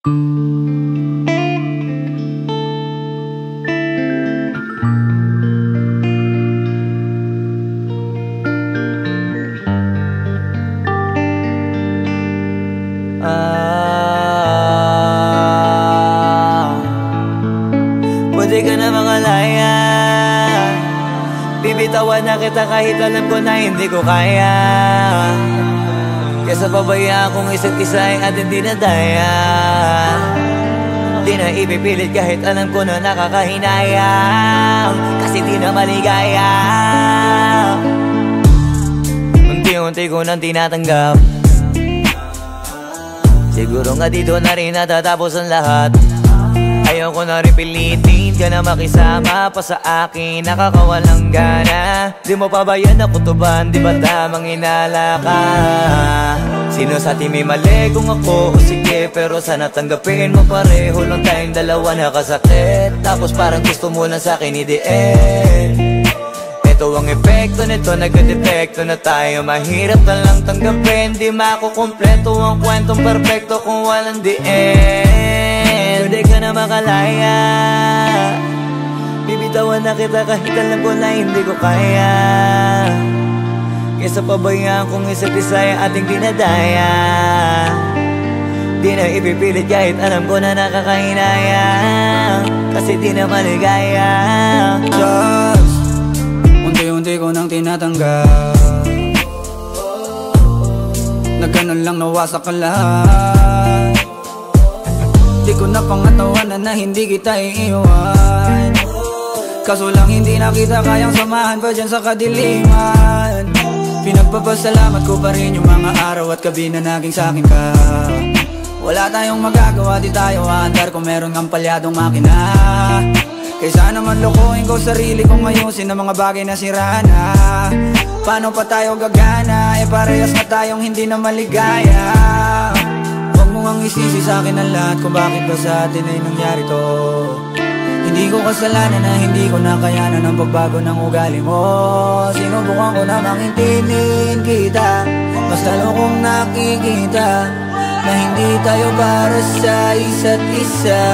Pwede ka na makalaya, bibitawan na kita kahit alam ko na hindi ko kaya. Kesa pabayaan kung isa't isa ay ating dinadaya. Di na ipipilit kahit alam ko na nakakahinayang, kasi di na maligaya. Unti-unti ko nang tinatanggap, siguro nga dito na rin natatapos ang lahat. Ayaw ko na rin pilitin ka na makisama pa sa akin, nakakawalang gana. Di mo pa ba yan nakutuban, di ba tamang inala ka? Sino sa atin may mali, kung ako o sige, pero sana tanggapin mo pareho lang tayong dalawa nakasakit. Tapos parang gusto mo lang sa akin i-DN. Ito ang epekto nito, nagka-depekto na tayo. Mahirap na lang tanggapin, di makukumpleto ang kwentong perfecto kung walang DN. Pwede ka na makalaya, bibitawan na kita kahit alam ko na hindi ko kaya. Kesa pabayaan kung isa't isa ay ating dinadaya. Di na ipipilit kahit alam ko na nakakahinaya, kasi di na maligaya. Just unti-unti ko nang tinatanggap, na ganun lang nawasak ka lahat. Di ko na pangatawanan na hindi kita iiwan, kaso lang hindi na kita kayang samahan pa dyan sa kadiliman. Pinagpapasalamat ko pa rin yung mga araw at gabi na naging sa'kin ka. Wala tayong magagawa, di tayo aandar kung meron kang palyadong makina. Kaysa naman lokohin ko sarili kong ayusin ang mga bagay na sira na. Paano pa tayo gagana, parehas na tayong hindi na maligaya. Huwag mo ngang isisi sa'kin ang lahat kung bakit ba sa atin ay nangyari to. Hindi ko kasalanan na hindi ko nakayanan ang pagbago ng ugali mo. Sinubukan ko namang intindihin kita, basta kung nakikita na hindi tayo para sa isa't isa.